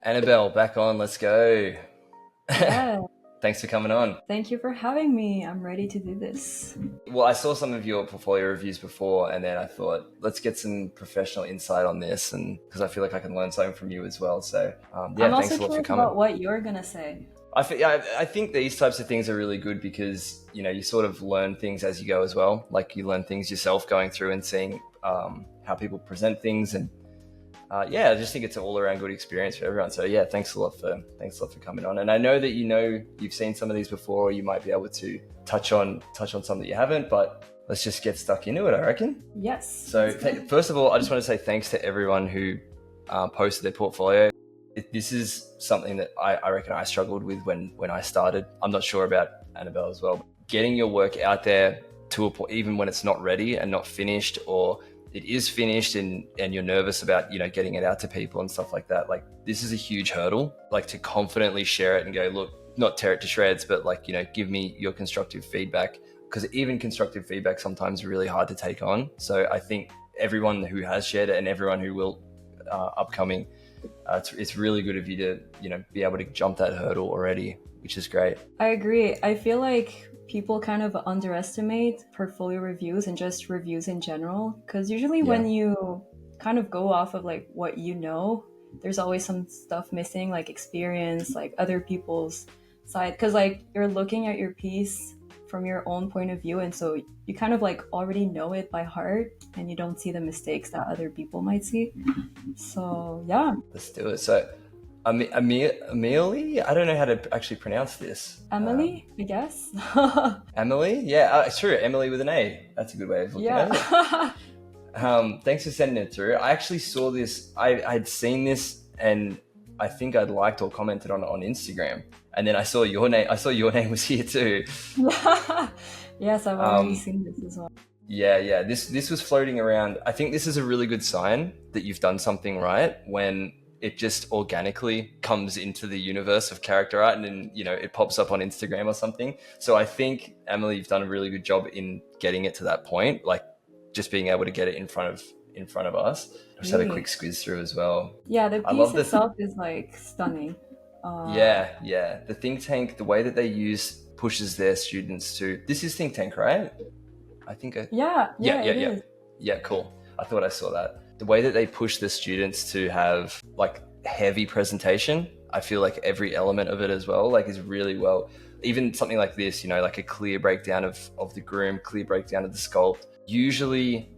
Annabelle, back on. Let's go. Yeah, Thanks for coming on. thank you for having me. I'm ready to do this. Well, I saw some of your portfolio reviews before, and then I thought, let's get some professional insight on this, and because I feel like I can learn something from you as well. So, yeah, I'm thanks also a lot for curious coming. about what you're gonna say. I think these types of things are really good because you sort of learn things as you go as well. Like you learn things yourself going through and seeing how people present things, and yeah, I just think it's an all-around good experience for everyone. So yeah, thanks a lot for coming on. And I know that you've seen some of these before, or you might be able to touch on some that you haven't. But let's just get stuck into it, I reckon. Yes. So first of all, I just want to say thanks to everyone who posted their portfolio. This is something that I reckon I struggled with when I started. I'm not sure about Annabelle as well. Getting your work out there to a point, even when it's not ready and not finished, or it is finished and you're nervous about getting it out to people and stuff like that. Like this is a huge hurdle. Like to confidently share it and go, look, not tear it to shreds, but like give me your constructive feedback, because even constructive feedback sometimes is really hard to take on. So I think everyone who has shared it and everyone who will upcoming, it's really good of you to be able to jump that hurdle already, which is great. I agree. I feel like people kind of underestimate portfolio reviews and just reviews in general, because usually Yeah. when you kind of go off of like what you know, there's always some stuff missing, like experience, like other people's side, because like you're looking at your piece from your own point of view, and so you kind of like already know it by heart and you don't see the mistakes that other people might see. So yeah. Let's do it. So Amelie, I don't know how to actually pronounce this. Emily, I guess. Amelie? Yeah, it's true. Emily with an A. That's a good way of looking at it. Yeah. Thanks for sending it through. I actually saw this. I'd seen this, and I think I'd liked or commented on Instagram. And then I saw your name. I saw your name was here too. Yes, I've already seen this as well. Yeah. This was floating around. I think this is a really good sign that you've done something right when it just organically comes into the universe of character art, and then it pops up on Instagram or something. So I think, Emily, you've done a really good job in getting it to that point, like just being able to get it in front of us. I just had a quick squiz through as well. Yeah, the I piece love itself is like stunning. Yeah. The think tank, the way that they use pushes their students to. This is think tank, right? I think. Yeah, Yeah. it is. Yeah, cool. I thought I saw that. The way that they push the students to have like heavy presentation, I feel like every element of it as well, like is really well. Even something like this, like a clear breakdown of the groom, clear breakdown of the sculpt. Usually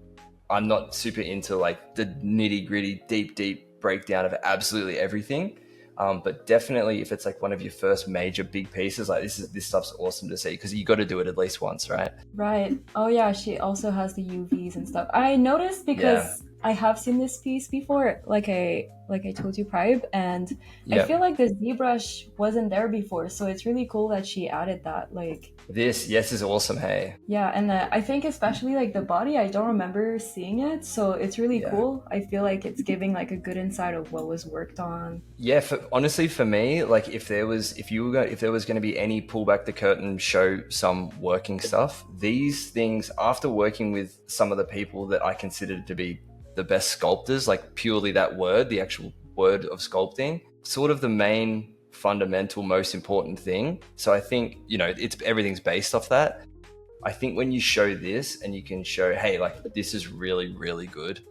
I'm not super into like the nitty gritty, deep breakdown of absolutely everything. But definitely if it's like one of your first major big pieces, like this stuff's awesome to see, because you got to do it at least once, right? Right. Oh yeah, she also has the UVs and stuff. I noticed because I have seen this piece before, like I told you, Pribe, and I feel like the ZBrush wasn't there before, so it's really cool that she added that. Like this, yes, is awesome. Hey. Yeah, and I think especially like the body, I don't remember seeing it, so it's really cool. I feel like it's giving like a good insight of what was worked on. Yeah, honestly, for me, like if there was going to be any pull back the curtain, show some working stuff, these things, after working with some of the people that I consider to be the best sculptors, like purely that word, the actual word of sculpting, sort of the main fundamental, most important thing. So I think, everything's based off that. I think when you show this and you can show, hey, like this is really, really good,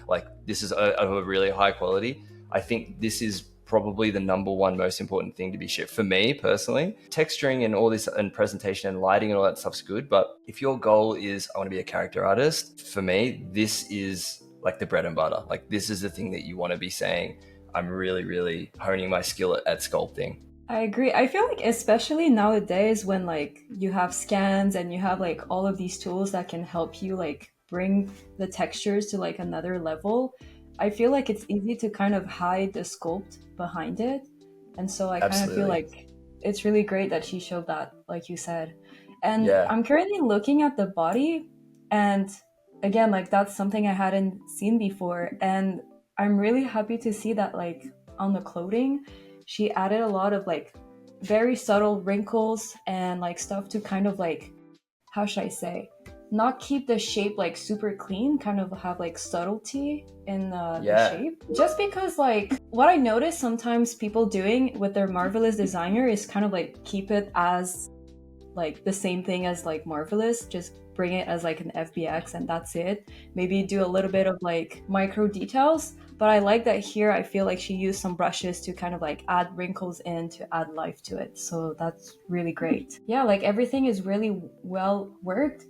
like this is a really high quality, I think this is probably the number one most important thing to be shipped for me personally. Texturing and all this and presentation and lighting and all that stuff's good, but if your goal is I want to be a character artist, for me this is like the bread and butter. Like this is the thing that you want to be saying, I'm really, really honing my skill at sculpting. I agree. I feel like especially nowadays when like you have scans and you have like all of these tools that can help you like bring the textures to like another level, I feel like it's easy to kind of hide the sculpt behind it. And so I kind of feel like it's really great that she showed that, like you said. And I'm currently looking at the body, and again, like that's something I hadn't seen before. And I'm really happy to see that like on the clothing, she added a lot of like very subtle wrinkles and like stuff to kind of like, how should I say? not keep the shape like super clean, kind of have like subtlety in the Yeah. shape. Just because like what I notice sometimes people doing with their Marvelous designer is kind of like keep it as like the same thing as like Marvelous, just bring it as like an FBX and that's it. Maybe do a little bit of like micro details. But I like that here I feel like she used some brushes to kind of like add wrinkles in to add life to it. So that's really great. Yeah, like everything is really well worked.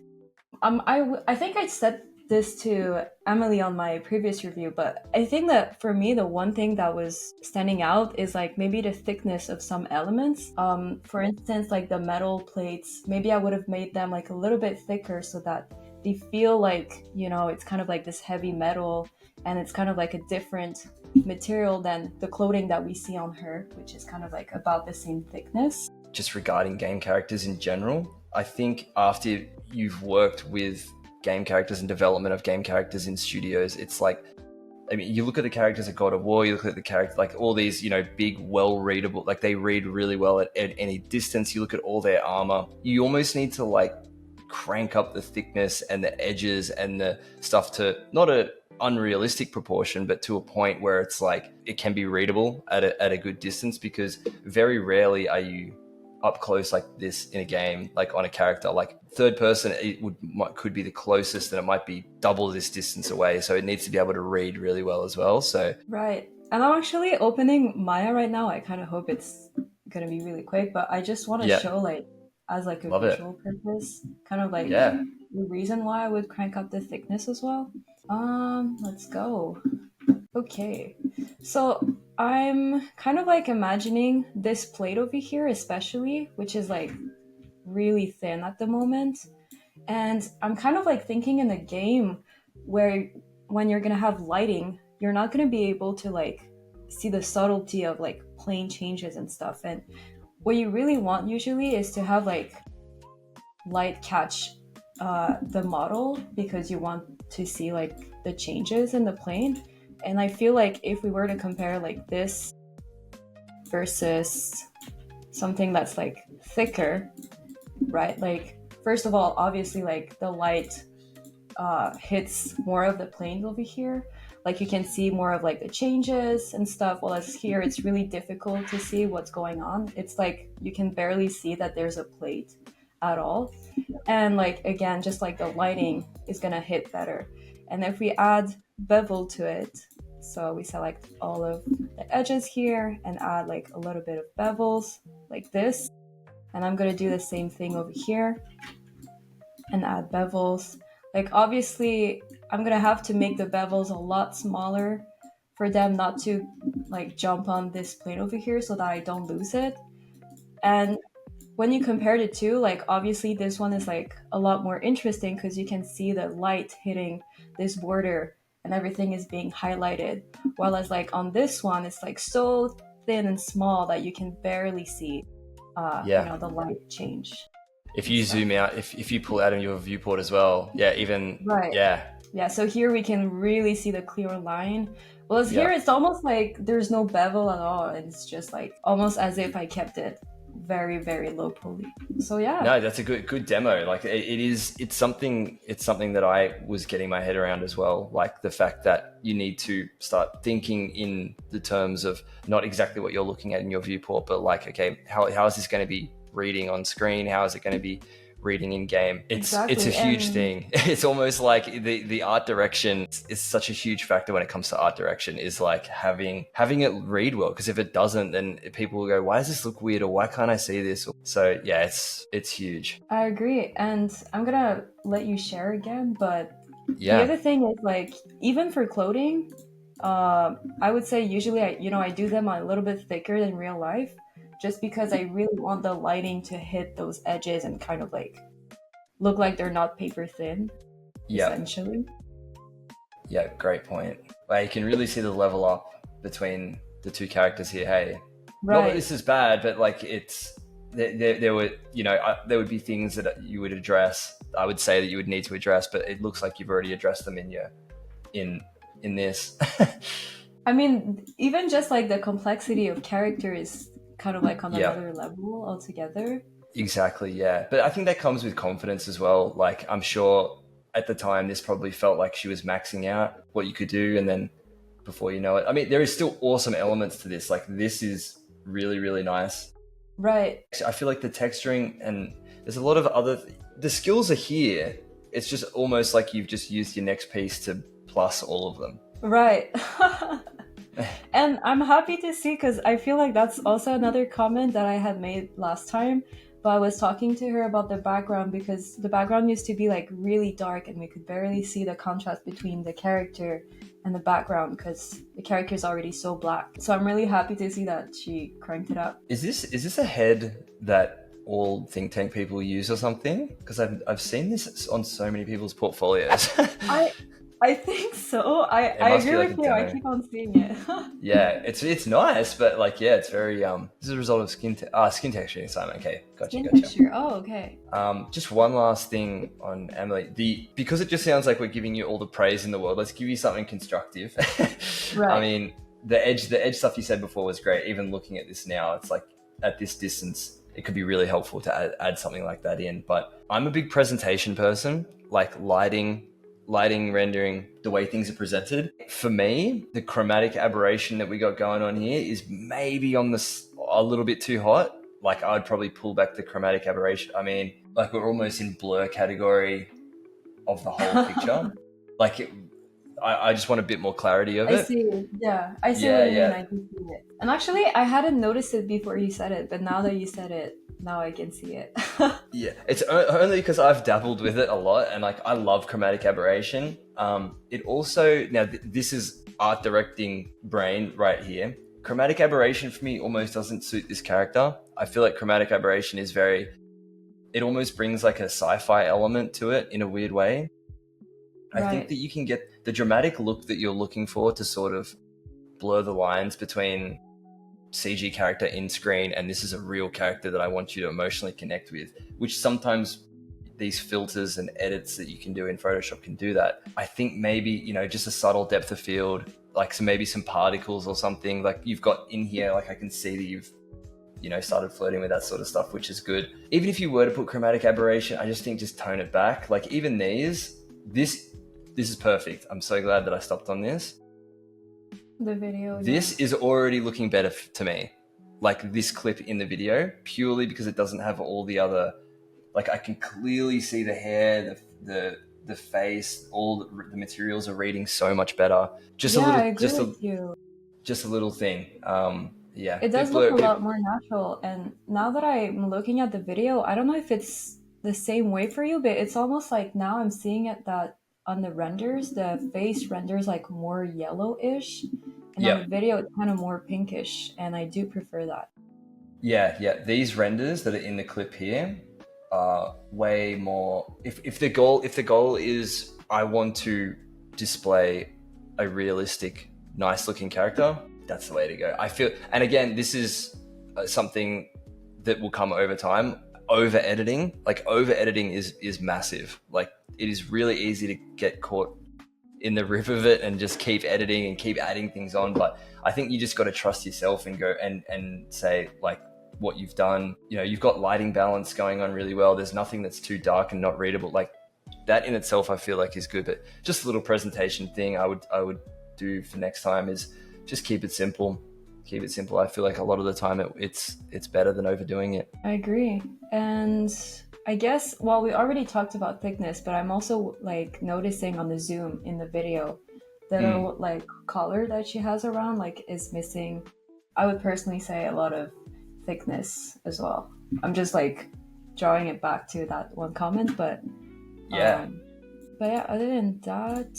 I think I said this to Emily on my previous review, but I think that for me, the one thing that was standing out is like maybe the thickness of some elements. For instance, like the metal plates, maybe I would have made them like a little bit thicker so that they feel like, you know, it's kind of like this heavy metal and it's kind of like a different material than the clothing that we see on her, which is kind of like about the same thickness. Just regarding game characters in general, I think after you've worked with game characters and development of game characters in studios, it's like, I mean, you look at the characters of God of War, you look at the characters, like all these, you know, big, well-readable, like they read really well at any distance. You look at all their armor, you almost need to like crank up the thickness and the edges and the stuff to not a unrealistic proportion, but to a point where it's like it can be readable at a good distance, because very rarely are you up close like this in a game, like on a character. Like third person, could be the closest, and it might be double this distance away, so it needs to be able to read really well as well. So right, and I'm actually opening Maya right now. I kind of hope it's gonna be really quick, but I just want to show like as like a love visual purpose, kind of like the reason why I would crank up the thickness as well. Let's go. Okay, so I'm kind of like imagining this plate over here, especially, which is like really thin at the moment. And I'm kind of like thinking in a game where when you're gonna have lighting, you're not gonna be able to like see the subtlety of like plane changes and stuff. And what you really want usually is to have like light catch the model, because you want to see like the changes in the plane. And I feel like if we were to compare like this versus something that's like thicker, right? Like, first of all, obviously, like the light hits more of the planes over here. Like you can see more of like the changes and stuff. While as here, it's really difficult to see what's going on. It's like you can barely see that there's a plate at all. And like, again, just like the lighting is gonna hit better. And if we add bevel to it, so we select all of the edges here and add like a little bit of bevels like this. And I'm gonna do the same thing over here and add bevels. Like obviously I'm gonna have to make the bevels a lot smaller for them not to like jump on this plane over here so that I don't lose it. And when you compare the two, like obviously this one is like a lot more interesting because you can see the light hitting this border and everything is being highlighted. While as like on this one, it's like so thin and small that you can barely see, you know, the light change. If you zoom out, if you pull out of your viewport as well, Right. Yeah, so here we can really see the clear line. Well, as here it's almost like there's no bevel at all. It's just like almost as if I kept it very, very low poly. So yeah. No, that's a good demo. Like it's something that I was getting my head around as well. Like the fact that you need to start thinking in the terms of not exactly what you're looking at in your viewport, but like, okay, how is this going to be reading on screen? How is it going to be reading in game? It's a huge thing. It's almost like the art direction is such a huge factor when it comes to art direction, is like having it read well, because if it doesn't, then people will go, why does this look weird, or why can't I see this? So yeah, it's huge. I agree, and I'm gonna let you share again, but the other thing is like, even for clothing, I would say usually I do them a little bit thicker than real life, just because I really want the lighting to hit those edges and kind of like look like they're not paper thin, essentially. Yeah, great point. Like you can really see the level up between the two characters here. Hey, not that this is bad, but like it's there were, you know, there would be things that you would address. I would say that you would need to address, but it looks like you've already addressed them in this. I mean, even just like the complexity of character is kind of like on another level altogether. Exactly, yeah. But I think that comes with confidence as well. Like, I'm sure at the time this probably felt like she was maxing out what you could do, and then before you know it, I mean, there is still awesome elements to this. Like, this is really, really nice. Right. I feel like the texturing and there's a lot of the skills are here. It's just almost like you've just used your next piece to plus all of them. Right. And I'm happy to see, because I feel like that's also another comment that I had made last time. But I was talking to her about the background, because the background used to be like really dark and we could barely see the contrast between the character and the background because the character is already so black. So I'm really happy to see that she cranked it up. Is this a head that all think tank people use or something? Because I've seen this on so many people's portfolios. I I think so. I Must be agree like a with you. I demo. keep on seeing it. Yeah, it's nice, but like yeah, it's very This is a result of skin texturing, Simon. Okay, Skin gotcha. texture. Oh, okay. Just one last thing on Emily. Because it just sounds like we're giving you all the praise in the world. Let's give you something constructive. Right. I mean, the edge stuff you said before was great. Even looking at this now, it's like at this distance, it could be really helpful to add something like that in. But I'm a big presentation person, like lighting, rendering, the way things are presented. For me, the chromatic aberration that we got going on here is maybe a little bit too hot. Like I'd probably pull back the chromatic aberration. I mean, like we're almost in blur category of the whole picture. I just want a bit more clarity of I it. see. Yeah, I see Yeah, what you mean. yeah. I can see it. And actually, I hadn't noticed it before you said it, but now that you said it, now I can see it. Yeah, it's only because I've dabbled with it a lot, and like I love chromatic aberration. It also this is art directing brain right here. Chromatic aberration for me almost doesn't suit this character. I feel like chromatic aberration is it almost brings like a sci-fi element to it in a weird way. I think Right. that you can get the dramatic look that you're looking for to sort of blur the lines between CG character in screen and this is a real character that I want you to emotionally connect with, which sometimes these filters and edits that you can do in Photoshop can do that. I think maybe, just a subtle depth of field, like maybe some particles or something like you've got in here, like I can see that you've, started flirting with that sort of stuff, which is good. Even if you were to put chromatic aberration, I just think just tone it back. Like even this is perfect. I'm so glad that I stopped on this. The video. This is already looking better to me. Like this clip in the video, purely because it doesn't have all the other, like I can clearly see the hair, the face, all the materials are reading so much better. Just Yeah, a I little, agree with you. just a little thing. Yeah, It bit does look blur. a lot more natural. And now that I'm looking at the video, I don't know if it's the same way for you, but it's almost like now I'm seeing it that on the renders, the face renders like more yellowish, and on the Yeah, video it's kind of more pinkish, and I do prefer that. yeah. These renders that are in the clip here are way more. If the goal is I want to display a realistic, nice looking character, that's the way to go. I feel, and again, this is something that will come over time. Over editing is massive. Like it is really easy to get caught in the rip of it and just keep editing and keep adding things on. But I think you just got to trust yourself and go and say like what you've done. You've got lighting balance going on really well. There's nothing that's too dark and not readable. Like that in itself, I feel like is good. But just a little presentation thing I would do for next time is just keep it simple. Keep it simple. I feel like a lot of the time it's better than overdoing it. I agree. And I guess, well, we already talked about thickness, but I'm also like noticing on the zoom in the video, the little like collar that she has around like is missing. I would personally say a lot of thickness as well. I'm just like drawing it back to that one comment, but Yeah. yeah, other than that,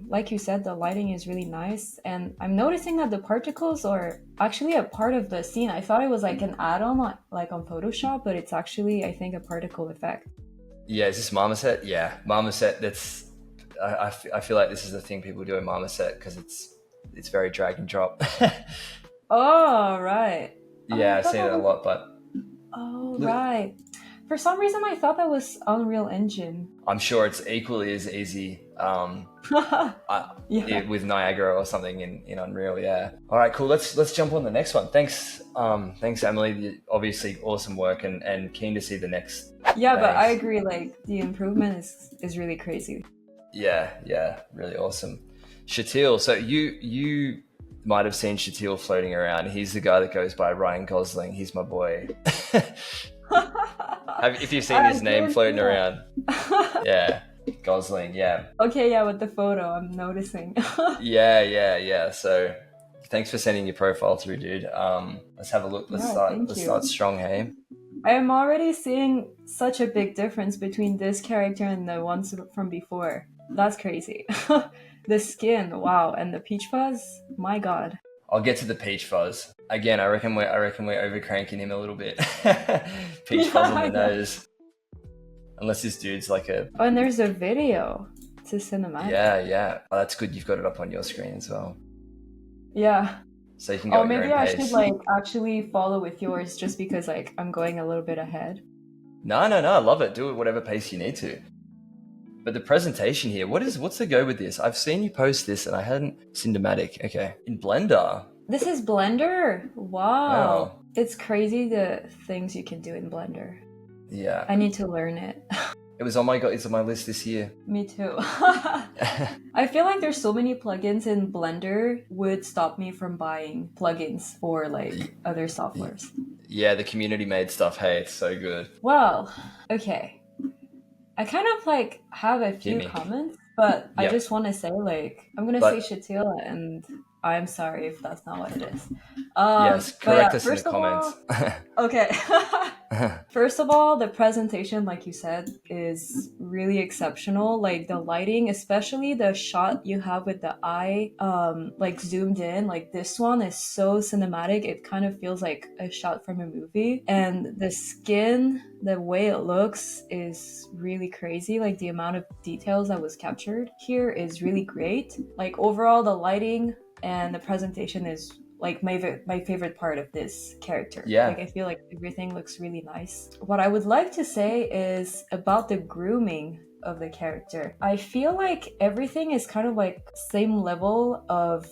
like you said, the lighting is really nice, and I'm noticing that the particles are actually a part of the scene. I thought it was like an add-on, like on Photoshop, but it's actually, I think, a particle effect. Yeah, is this Marmoset? Yeah, Marmoset. I feel like this is the thing people do in Marmoset because it's very drag and drop. Oh, right. Oh, Yeah, I I've thought seen it that a was. lot, but Oh, look, right. For some reason, I thought that was Unreal Engine. I'm sure it's equally as easy Yeah. With Niagara or something in Unreal. Yeah. All right, cool. Let's jump on the next one. Thanks, Emily. Obviously, awesome work, and keen to see the next Yeah, but I phase. agree, like the improvement is really crazy. Yeah, really awesome. Shateiel. So you might have seen Shateiel floating around. He's the guy that goes by Ryan Gosling. He's my boy. If you've seen I his name didn't see floating around, that. yeah, Gosling. Yeah, Okay, yeah, with the photo, I'm noticing. yeah. So thanks for sending your profile through, dude. Let's have a look. Let's Yeah, start. thank Let's start you. strong, hey. I am already seeing such a big difference between this character and the ones from before. That's crazy. The skin, wow, and the peach fuzz, my god. I'll get to the peach fuzz again. I reckon we're overcranking him a little bit. Peach fuzz on Yeah, the yeah. nose. Unless this dude's like a Oh, and there's a video. It's a cinematic. yeah. Oh, that's good. You've got it up on your screen as well, Yeah. so you can go Oh, at your maybe own I should pace. like actually follow with yours just because like I'm going a little bit ahead. No. I love it. Do it whatever pace you need to. But the presentation here, what's the go with this? I've seen you post this and I hadn't cinematic. Okay, in Blender. This is Blender. Wow. Wow. It's crazy the things you can do in Blender. Yeah, I need to learn it. it's on my list this year. Me too. I feel like there's so many plugins in Blender would stop me from buying plugins for like other softwares. Yeah, the community made stuff. Hey, it's so good. Well, okay. I kind of like have a Hit few me. comments, but I Yep. just want to say like I'm gonna say But Shateiel, and I'm sorry if that's not what it is. yes, But correct yeah, us in the first of comments. all, okay. First of all, the presentation, like you said, is really exceptional. Like the lighting, especially the shot you have with the eye, like zoomed in. Like this one is so cinematic. It kind of feels like a shot from a movie. And the skin, the way it looks, is really crazy. Like the amount of details that was captured here is really great. Like overall, the lighting and the presentation is like my favorite part of this character. Yeah. Like I feel like everything looks really nice. What I would like to say is about the grooming of the character. I feel like everything is kind of like same level of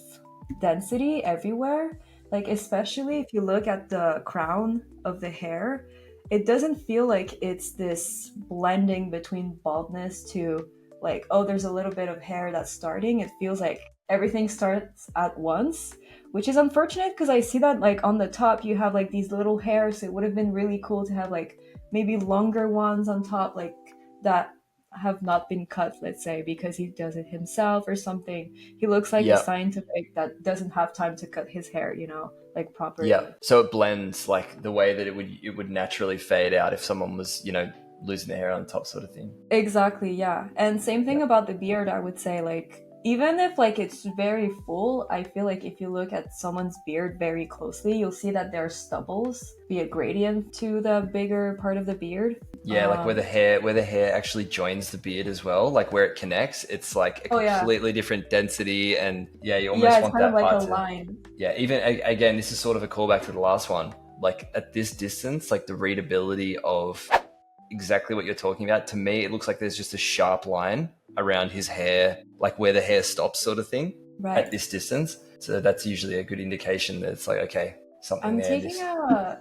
density everywhere. Like especially if you look at the crown of the hair, it doesn't feel like it's this blending between baldness to like, oh, there's a little bit of hair that's starting. It feels like everything starts at once, which is unfortunate because I see that like on the top you have like these little hairs. So it would have been really cool to have like maybe longer ones on top, like that have not been cut, let's say, because he does it himself or something. He looks like a Yeah. scientific that doesn't have time to cut his hair, like Yeah. properly. So it blends like the way that it would naturally fade out if someone was, losing their hair on top sort of thing. Exactly, yeah. And same Yeah. thing about the beard, I would say, like, even if like it's very full, I feel like if you look at someone's beard very closely, you'll see that there are stubbles, be a gradient to the bigger part of the beard. Yeah, like where the hair actually joins the beard as well, like where it connects, it's like a Oh yeah. completely different density, and yeah, you Yeah, almost it's want kind of that like a part to. line. Yeah, even again, this is sort of a callback to the last one. Like at this distance, like the readability of exactly what you're talking about. To me, it looks like there's just a sharp line around his hair, like where the hair stops, sort of thing, at Right. this distance. So that's usually a good indication that it's like, okay, something I'm there. taking a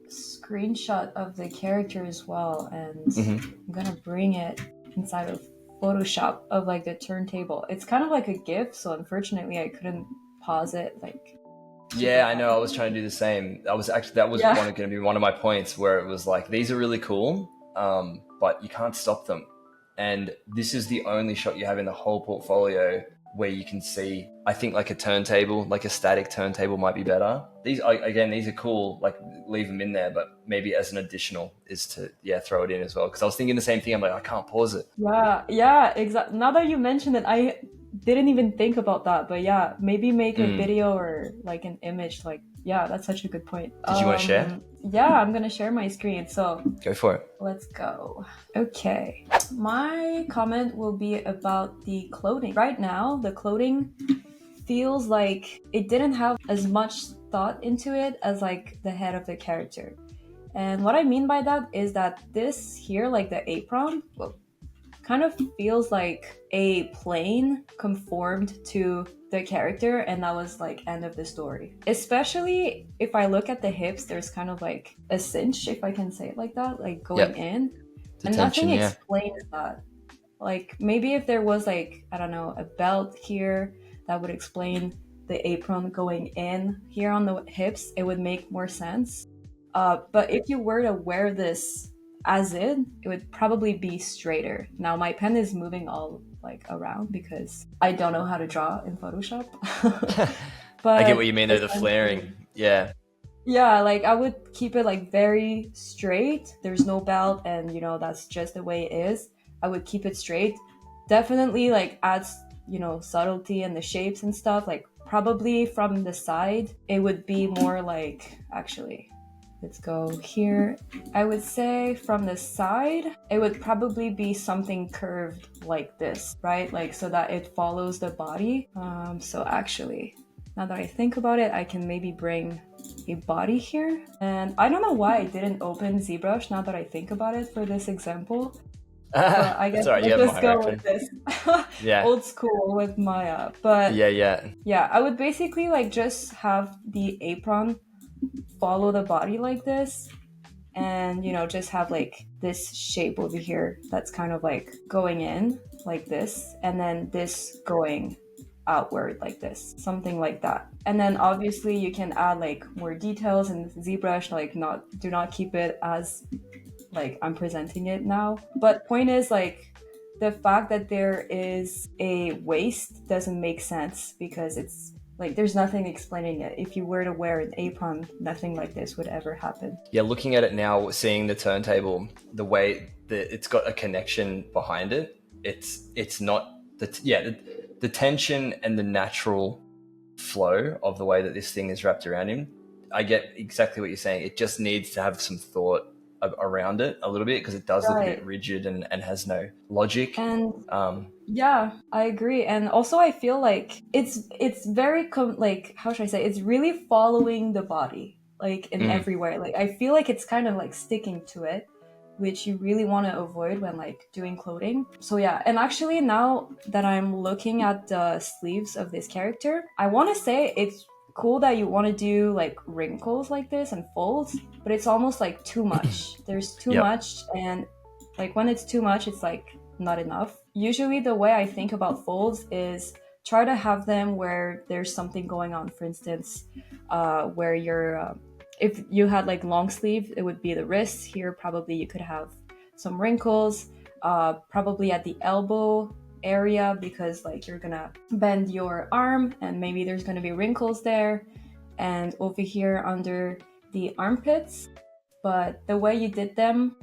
screenshot of the character as well, and Mhm. I'm gonna bring it inside of Photoshop of like the turntable. It's kind of like a GIF, so unfortunately I couldn't pause it like super Yeah, I know. I was properly. trying to do the same. That was Yeah. going to be one of my points where it was like these are really cool, but you can't stop them. And this is the only shot you have in the whole portfolio where you can see. I think like a turntable, like a static turntable, might be better. These are cool. Like leave them in there, but maybe as an additional is to throw it in as well. Because I was thinking the same thing. I'm like I can't pause it. Yeah, exactly. Now that you mention it, I didn't even think about that. But yeah, maybe make a Mm. video or like an image. Like, yeah, that's such a good point. Did you want to share? Yeah, I'm gonna share my screen. So Go for it. let's go. Okay. My comment will be about the clothing. Right now, the clothing feels like it didn't have as much thought into it as like the head of the character. And what I mean by that is that this here, like the apron, well, kind of feels like a plane conformed to the character, and that was like end of the story. Especially if I look at the hips, there's kind of like a cinch, if I can say it like that, like going Yep. in, The and tension, nothing yeah. explains that. Like maybe if there was like, I don't know, a belt here that would explain the apron going in here on the hips, it would make more sense. But if you were to wear this as it would probably be straighter. Now my pen is moving all like around because I don't know how to draw in Photoshop. I get what But you mean though, the flaring. essentially, Yeah. yeah, like I would keep it like very straight. There's no belt, and that's just the way it is. I would keep it straight. Definitely like adds, subtlety and the shapes and stuff. Like probably from the side, it would be more like, actually, let's go here. I would say from the side, it would probably be something curved like this, right? Like so that it follows the body. So actually, now that I think about it, I can maybe bring a body here. And I don't know why I didn't open ZBrush now that I think about it for this example. But I guess That's all right. You let's have just Maya go open. with this. Yeah. Old school with Maya. But Yeah, yeah. yeah, I would basically like just have the apron follow the body like this, and just have like this shape over here that's kind of like going in like this, and then this going outward like this, something like that. And then obviously you can add like more details in ZBrush, like not do not keep it as like I'm presenting it now. But point is like the fact that there is a waist doesn't make sense because it's like there's nothing explaining it. If you were to wear an apron, nothing like this would ever happen. Yeah, looking at it now, seeing the turntable, the way that it's got a connection behind it, it's not the tension and the natural flow of the way that this thing is wrapped around him. I get exactly what you're saying. It just needs to have some thought around it a little bit because it does look a bit Right. rigid and has no logic. And Um, yeah, I agree. And also I feel like it's very like how should I say? It's really following the body like in mm, every way. Like I feel like it's kind of like sticking to it, which you really want to avoid when like doing clothing. So yeah, and actually now that I'm looking at the sleeves of this character, I want to say it's cool that you want to do like wrinkles like this and folds, but it's almost like too much. There's too yep. much, and like when it's too much, it's like not enough. Usually the way I think about folds is try to have them where there's something going on. For instance, where you're if you had like long sleeve, it would be the wrists here. Probably you could have some wrinkles, probably at the elbow area because like you're gonna bend your arm and maybe there's gonna be wrinkles there, and over here under the armpits. But the way you did them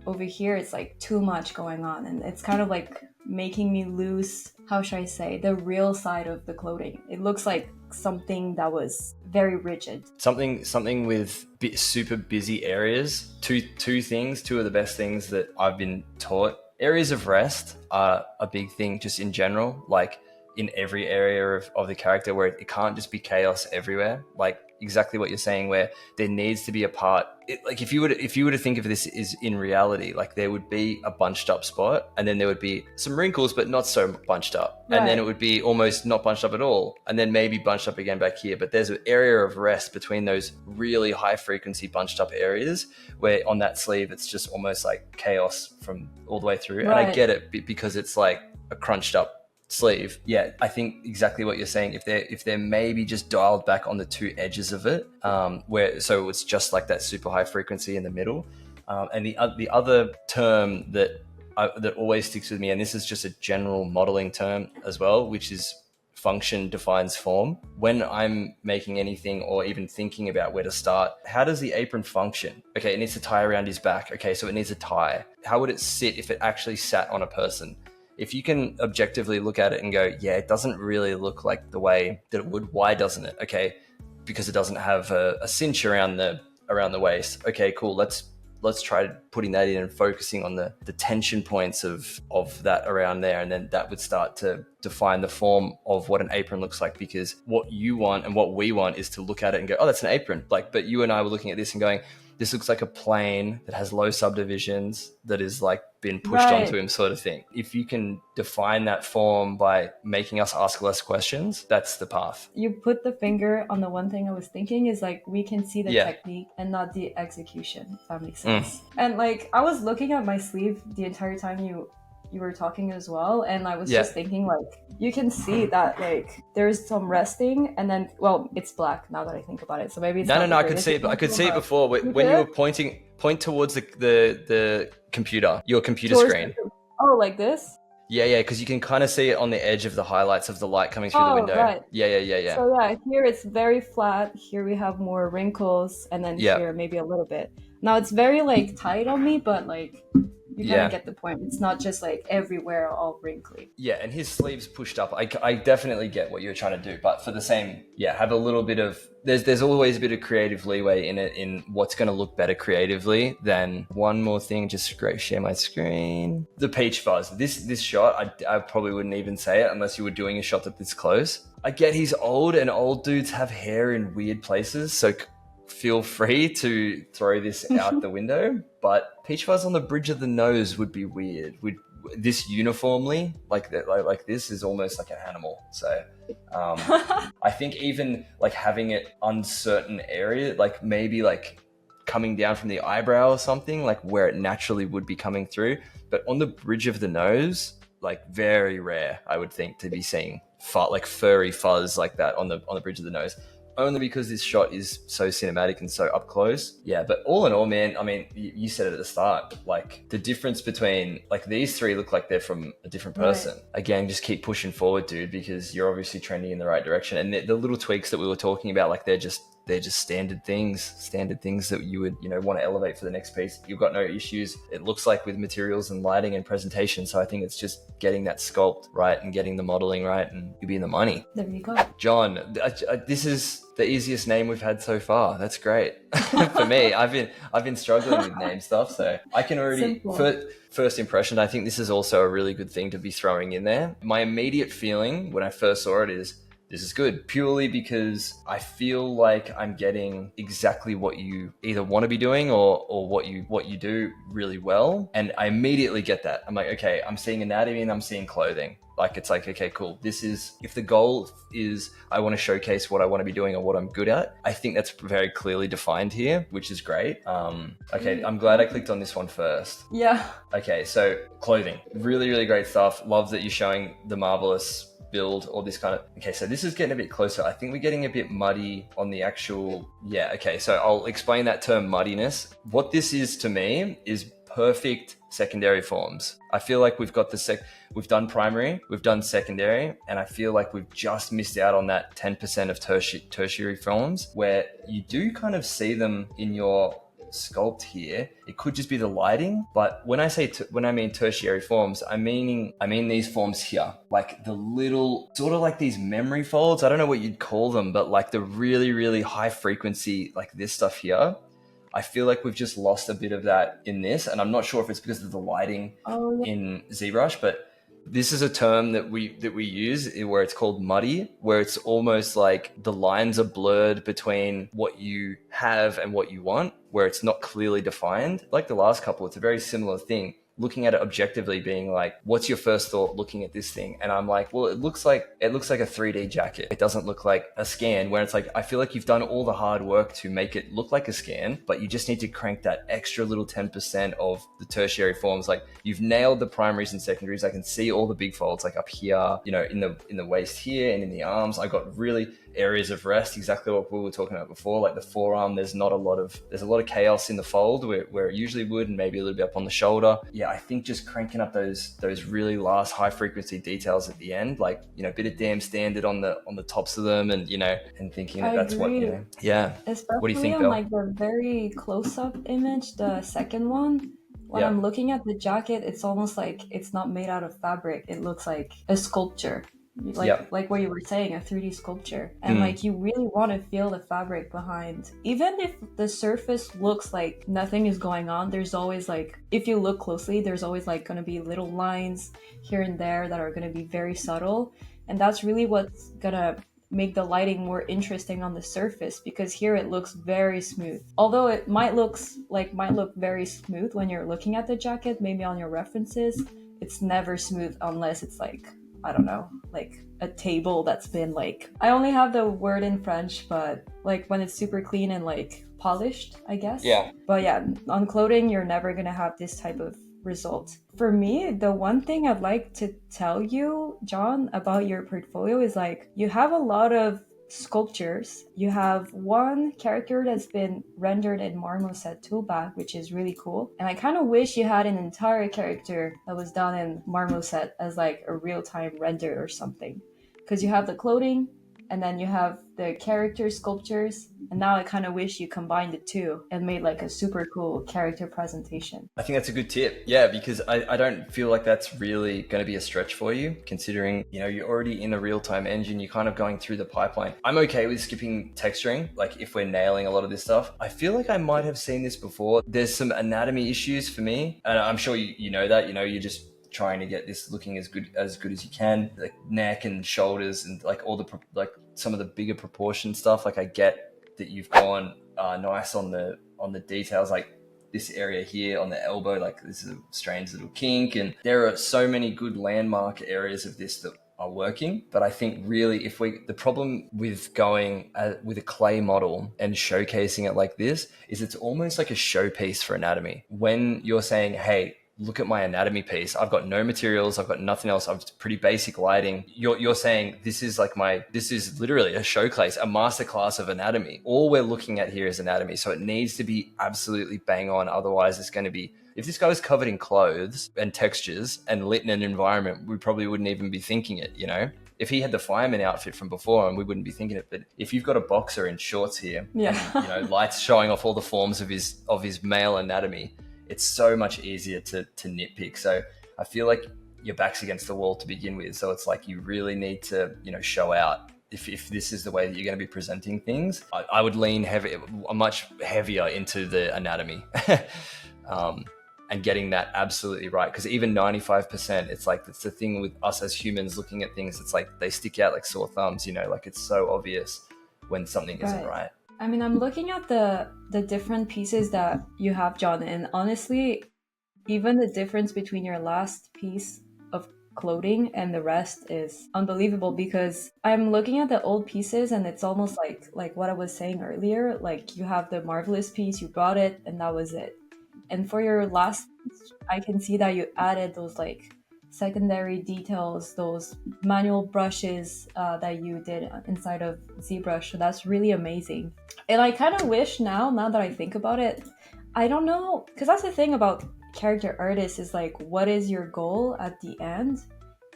over here, it's like too much going on, and it's kind of like making me lose, how should I say, the real side of the clothing. It looks like something that was very rigid. Something with super busy areas. Two of the best things that I've been taught. Areas of rest are a big thing just in general, like in every area of the character, where it can't just be chaos everywhere. Like exactly what you're saying, where there needs to be a part. Like if you were to think of this is in reality, like there would be a bunched up spot, and then there would be some wrinkles, but not so bunched up, and then it Right. would be almost not bunched up at all, and then maybe bunched up again back here. But there's an area of rest between those really high frequency bunched up areas, where on that sleeve it's just almost like chaos from all the way through. And I Right. get it because it's like a crunched up sleeve. Yeah, I think exactly what you're saying. If they're maybe just dialed back on the two edges of it, where so it's just like that super high frequency in the middle. And the other term that always sticks with me, and this is just a general modeling term as well, which is function defines form. When I'm making anything or even thinking about where to start, how does the apron function? Okay, it needs to tie around his back. Okay, so it needs a tie. How would it sit if it actually sat on a person? If you can objectively look at it and go, yeah, it doesn't really look like the way that it would. Why doesn't it? Okay, because it doesn't have a cinch around the waist. Okay, cool. Let's try putting that in and focusing on the tension points of that around there, and then that would start to define the form of what an apron looks like. Because what you want and what we want is to look at it and go, oh, that's an apron. Like, but you and I were looking at this and going, this looks like a plane that has low subdivisions that is like been pushed Right. onto him sort of thing. If you can define that form by making us ask less questions, that's the path. You put the finger on the one thing I was thinking is like we can see the Yeah. technique and not the execution, if that makes sense. And like I was looking at my sleeve the entire time you were talking as well, and I was just thinking like you can see that like there's some resting, and then well it's black now that I think about it, so maybe it's no I could see it. I could see it before when you were point towards the computer, your computer screen. Oh, like this? Yeah, because you can kind of see it on the edge of the highlights of the light coming through the window. Right. Yeah. So yeah, here it's very flat. Here we have more wrinkles, and then here maybe a little bit. Now it's very like tight on me, but like you kind of get the point. It's not just like everywhere all wrinkly. Yeah, and his sleeves pushed up. I definitely get what you're trying to do, but for the same, have a little bit of there's always a bit of creative leeway in it, in what's going to look better creatively than one more thing. Just share my screen. The peach fuzz. This shot, I probably wouldn't even say it unless you were doing a shot that's this close. I get he's old, and old dudes have hair in weird places, so feel free to throw this out the window, but peach fuzz on the bridge of the nose would be weird. This uniformly like that, like this is almost like an animal. So I think even like having it uncertain area, like maybe like coming down from the eyebrow or something, like where it naturally would be coming through, but on the bridge of the nose, like very rare, I would think, to be seeing like furry fuzz like that on the bridge of the nose. Only because this shot is so cinematic and so up close. Yeah, but all in all, man, I mean, you said it at the start, like the difference between like these three look like they're from a different person. Right. Again, just keep pushing forward, dude, because you're obviously trending in the right direction. And the little tweaks that we were talking about, like they're just standard things that you would, want to elevate for the next piece. You've got no issues, it looks like, with materials and lighting and presentation. So I think it's just getting that sculpt right and getting the modeling right, and you'll be in the money. There you go. John, this is the easiest name we've had so far. That's great. For me, I've been struggling with name stuff, so I can already first impression, I think this is also a really good thing to be throwing in there. My immediate feeling when I first saw it is, this is good, purely because I feel like I'm getting exactly what you either want to be doing or what you do really well. And I immediately get that. I'm like, okay, I'm seeing anatomy and I'm seeing clothing. Like, it's like, okay, cool. This is, if the goal is I want to showcase what I want to be doing or what I'm good at, I think that's very clearly defined here, which is great. Okay, I'm glad I clicked on this one first. Yeah. Okay, so clothing, really, really great stuff. Love that you're showing the marvelous build, all this kind of. Okay, so this is getting a bit closer. I think we're getting a bit muddy on the actual. Yeah, okay, so I'll explain that term muddiness. What this is to me is perfect secondary forms. I feel like we've got we've done primary, we've done secondary, and I feel like we've just missed out on that 10% of tertiary forms where you do kind of see them in your sculpt here. It could just be the lighting, but when I mean tertiary forms, I mean these forms here, like the little sort of like these memory folds. I don't know what you'd call them, but like the really, really high frequency, like this stuff here. I feel like we've just lost a bit of that in this, and I'm not sure if it's because of the lighting in ZBrush, but this is a term that we use where it's called muddy, where it's almost like the lines are blurred between what you have and what you want, where it's not clearly defined. Like the last couple, it's a very similar thing. Looking at it objectively, being like, what's your first thought looking at this thing? And I'm like, well, it looks like a 3D jacket. It doesn't look like a scan, where it's like, I feel like you've done all the hard work to make it look like a scan, but you just need to crank that extra little 10% of the tertiary forms. Like, you've nailed the primaries and secondaries. I can see all the big folds, like up here, in the waist here and in the arms. I got really areas of rest, exactly what we were talking about before. Like the forearm, there's a lot of chaos in the fold where it usually would, and maybe a little bit up on the shoulder. Yeah, I think just cranking up those really last high frequency details at the end, like, a bit of damn standard on the tops of them, and and thinking that's agree. What yeah. Especially what do you think, on Belle? like the very close-up image, the second one, when I'm looking at the jacket, it's almost like it's not made out of fabric. It looks like a sculpture. Like what you were saying, a 3D sculpture. And like you really want to feel the fabric behind. Even if the surface looks like nothing is going on, there's always like, if you look closely, there's always like going to be little lines here and there that are going to be very subtle. And that's really what's going to make the lighting more interesting on the surface, because here it looks very smooth. Although it might look very smooth when you're looking at the jacket, maybe on your references, it's never smooth unless it's like, I don't know, like a table that's been like, I only have the word in French, but like when it's super clean and like polished, I guess. Yeah. But yeah, on clothing, you're never gonna have this type of result. For me, the one thing I'd like to tell you, John, about your portfolio is like, you have a lot of sculptures. You have one character that's been rendered in marmoset toolbag, which is really cool. And I kind of wish you had an entire character that was done in marmoset as like a real-time render or something. Because you have the clothing, and then you have the character sculptures, and now I kind of wish you combined the two and made like a super cool character presentation. I think that's a good tip. Yeah, because I don't feel like that's really going to be a stretch for you, considering, you're already in a real-time engine, you're kind of going through the pipeline. I'm okay with skipping texturing, like if we're nailing a lot of this stuff. I feel like I might have seen this before. There's some anatomy issues for me, and I'm sure you know that, you're just trying to get this looking as good as you can, like neck and shoulders and like all the like some of the bigger proportion stuff. Like I get that you've gone nice on the details, like this area here on the elbow, like this is a strange little kink, and there are so many good landmark areas of this that are working. But I think really the problem with going with a clay model and showcasing it like this is it's almost like a showpiece for anatomy. When you're saying, hey, look at my anatomy piece, I've got no materials, I've got nothing else, I've pretty basic lighting. You're saying this is literally a showcase, a masterclass of anatomy. All we're looking at here is anatomy. So it needs to be absolutely bang on. Otherwise it's going to be, if this guy was covered in clothes and textures and lit in an environment, we probably wouldn't even be thinking it, If he had the fireman outfit from before, and we wouldn't be thinking it. But if you've got a boxer in shorts here, yeah, and, lights showing off all the forms of his male anatomy, it's so much easier to nitpick. So I feel like your back's against the wall to begin with. So it's like you really need to, show out. If this is the way that you're going to be presenting things, I would lean much heavier into the anatomy and getting that absolutely right. Because even 95%, it's like, it's the thing with us as humans looking at things. It's like they stick out like sore thumbs, like it's so obvious when something isn't right. I mean, I'm looking at the different pieces that you have, John, and honestly, even the difference between your last piece of clothing and the rest is unbelievable, because I'm looking at the old pieces and it's almost like what I was saying earlier. Like, you have the marvelous piece, you brought it, and that was it. And for your last piece, I can see that you added those like secondary details, those manual brushes that you did inside of ZBrush. So that's really amazing. And I kind of wish now that I think about it, I don't know, because that's the thing about character artists is like, what is your goal at the end?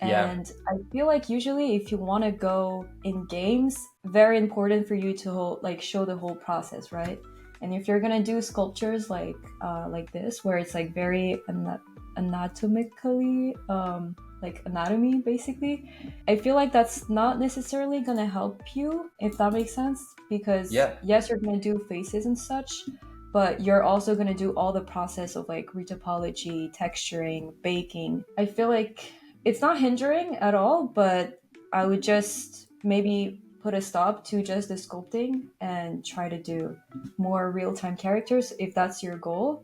And I feel like usually if you want to go in games, very important for you to show the whole process, right? And if you're gonna do sculptures like this, where it's like very anatomically, like anatomy basically, I feel like that's not necessarily gonna help you, if that makes sense. Because yes, you're gonna do faces and such, but you're also gonna do all the process of like retopology, texturing, baking. I feel like it's not hindering at all, but I would just maybe put a stop to just the sculpting and try to do more real-time characters if that's your goal.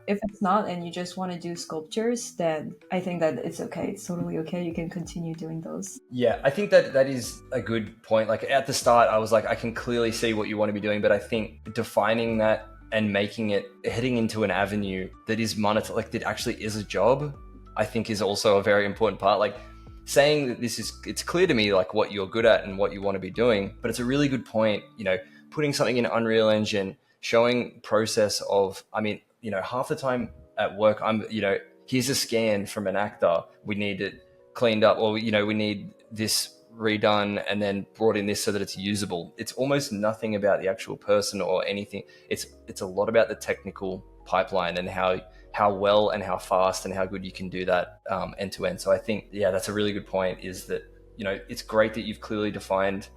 If it's not and you just want to do sculptures, then I think that it's okay. It's totally okay. You can continue doing those. Yeah, I think that is a good point. Like at the start, I was like, I can clearly see what you want to be doing, but I think defining that and making it, heading into an avenue that is monetized, like that actually is a job, I think is also a very important part. Like saying that it's clear to me like what you're good at and what you want to be doing, but it's a really good point, putting something in Unreal Engine, showing process of, half the time at work, here's a scan from an actor, we need it cleaned up, or, we need this redone and then brought in this so that it's usable. It's almost nothing about the actual person or anything. It's a lot about the technical pipeline and how well and how fast and how good you can do that end to end. So I think, that's a really good point, is that, it's great that you've clearly defined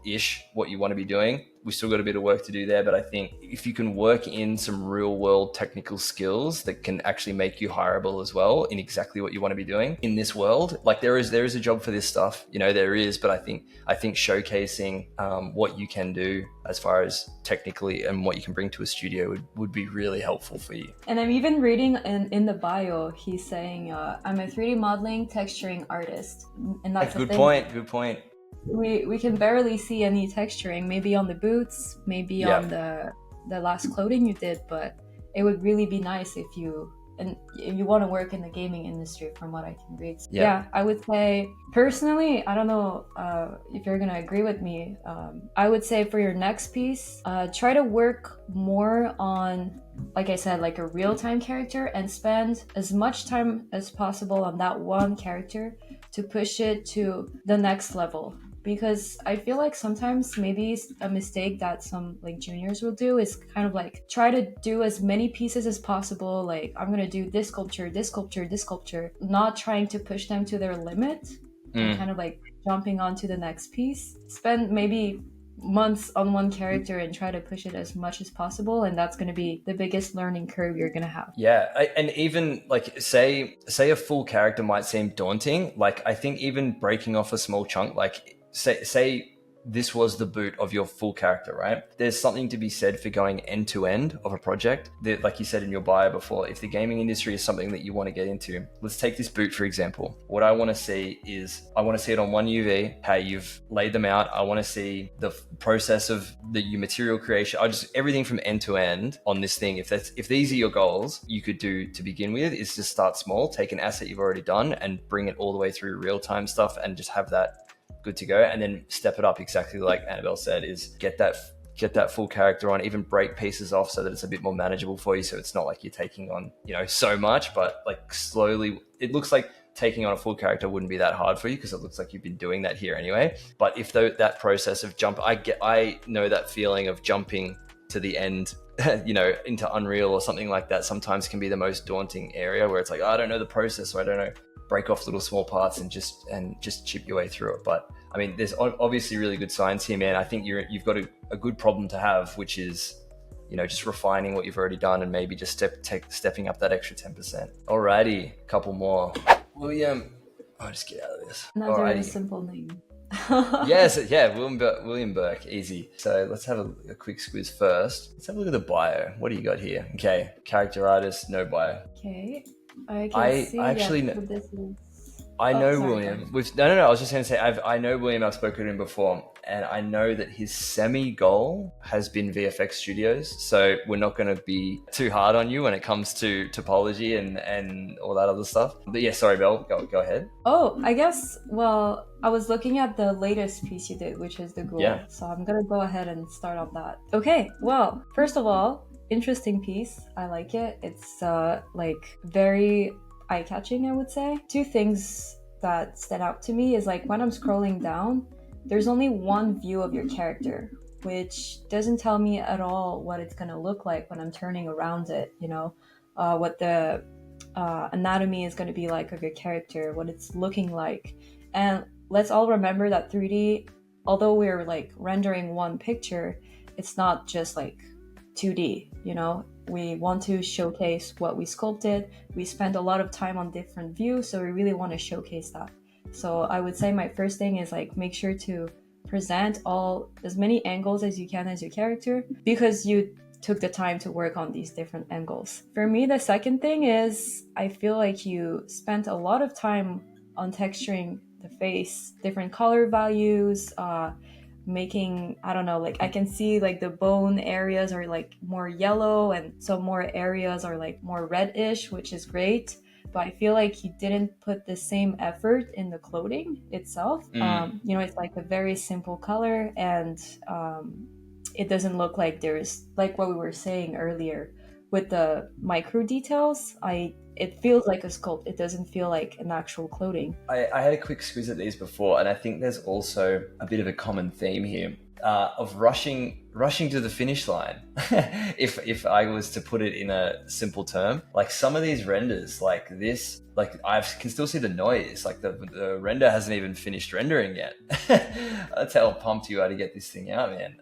what you want to be doing, still got a bit of work to do there, but I think if you can work in some real world technical skills that can actually make you hireable as well in exactly what you want to be doing in this world, like there is a job for this stuff, there is, but I think showcasing what you can do as far as technically and what you can bring to a studio would be really helpful for you. And I'm even reading in the bio, he's saying, I'm a 3D modeling texturing artist. And that's Good point. We can barely see any texturing, maybe on the boots, maybe on the last clothing you did, but it would really be nice if you want to work in the gaming industry, from what I can read. Yeah, I would say personally, I don't know if you're gonna agree with me, I would say for your next piece, try to work more on, like I said, like a real-time character, and spend as much time as possible on that one character to push it to the next level. Because I feel like sometimes maybe a mistake that some like juniors will do is kind of like try to do as many pieces as possible. Like, I'm gonna do this sculpture, this sculpture, this sculpture, not trying to push them to their limit and kind of like jumping onto the next piece. Spend maybe months on one character and try to push it as much as possible, and that's going to be the biggest learning curve you're going to have. And even like say a full character might seem daunting. Like, I think even breaking off a small chunk, like say this was the boot of your full character, right? There's something to be said for going end to end of a project. That, like you said in your bio before, if the gaming industry is something that you want to get into, let's take this boot for example. What I want to see is, I want to see it on one UV, how you've laid them out. I want to see the process of your material creation. Everything from end to end on this thing. If these are your goals, you could do to begin with is just start small, take an asset you've already done and bring it all the way through real-time stuff and just have that good to go, and then step it up exactly like Annabelle said, is get that full character on, even break pieces off so that it's a bit more manageable for you, so it's not like you're taking on so much, but like slowly. It looks like taking on a full character wouldn't be that hard for you because it looks like you've been doing that here anyway. But if that process of I know that feeling of jumping to the end into Unreal or something like that sometimes can be the most daunting area, where it's like, I don't know the process, so I don't know, break off little small parts and just chip your way through it. But I mean, there's obviously really good science here, man. I think you've got a good problem to have, which is just refining what you've already done and maybe just stepping up that extra 10%. Alrighty, a couple more. William, I'll just get out of this. Another simple name. Yes, yeah, William Bourke, easy. So let's have a quick squiz first. Let's have a look at the bio. What do you got here? Okay, character artist, no bio. Okay, I actually know. William. I was just going to say, I know William. I've spoken to him before, and I know that his semi-goal has been VFX Studios. So we're not going to be too hard on you when it comes to topology and all that other stuff. But yeah, sorry, Belle, go ahead. Oh, I guess. Well, I was looking at the latest piece you did, which is the Ghoul. Yeah. So I'm going to go ahead and start on that. Okay. Well, first of all, interesting piece. I like it. It's like very eye-catching, I would say. Two things that stand out to me is like when I'm scrolling down, there's only one view of your character, which doesn't tell me at all what it's gonna look like when I'm turning around it, what the anatomy is gonna be like of your character, what it's looking like. And let's all remember that 3D, although we're like rendering one picture, it's not just like 2D, we want to showcase what we sculpted. We spend a lot of time on different views, so we really want to showcase that. So I would say my first thing is like make sure to present as many angles as you can as your character, because you took the time to work on these different angles. For me, the second thing is I feel like you spent a lot of time on texturing the face, different color values, making, I don't know, like I can see like the bone areas are like more yellow and some more areas are like more reddish, which is great. But I feel like you didn't put the same effort in the clothing itself. It's like a very simple color, and it doesn't look like there's, like what we were saying earlier with the micro details, it feels like a sculpt. It doesn't feel like an actual clothing. I had a quick squeeze at these before, and I think there's also a bit of a common theme here. of rushing to the finish line. If I was to put it in a simple term, like some of these renders, like this, like I can still see the noise. Like the render hasn't even finished rendering yet. That's how pumped you are to get this thing out, man.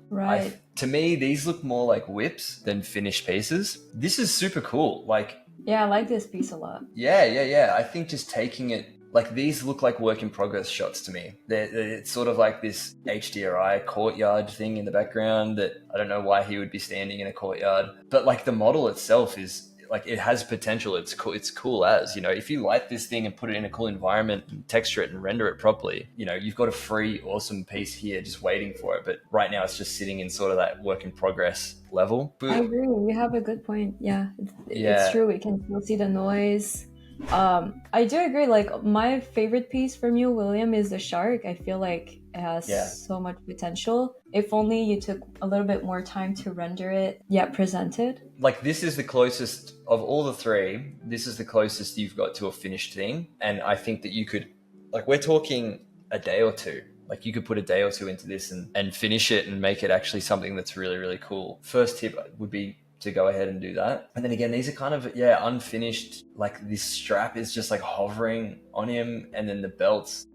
Right. To me, these look more like whips than finished pieces. This is super cool. Like, Yeah, I like this piece a lot. yeah. I think just taking it, like these look like work in progress shots to me. It's sort of like this HDRI courtyard thing in the background that I don't know why he would be standing in a courtyard, but like the model itself is like, it has potential. It's cool. It's cool as, you know, if you light this thing and put it in a cool environment and texture it and render it properly, you know, you've got a free, awesome piece here just waiting for it. But right now it's just sitting in sort of that work in progress level. I agree. You have a good point. Yeah, Yeah. it's true. We can still see the noise. I do agree. Like my favorite piece from you, William, is the shark. I feel like it has so much potential. If only you took a little bit more time to render it, yet present it. Like this is the closest of all the three. This is the closest you've got to a finished thing, and I think that you could, like, we're talking a day or two. Like you could put a day or two into this and finish it and make it actually something that's really, really cool. First tip would be to go ahead and do that. And then again, these are kind of, unfinished. Like this strap is just like hovering on him, and then the belts,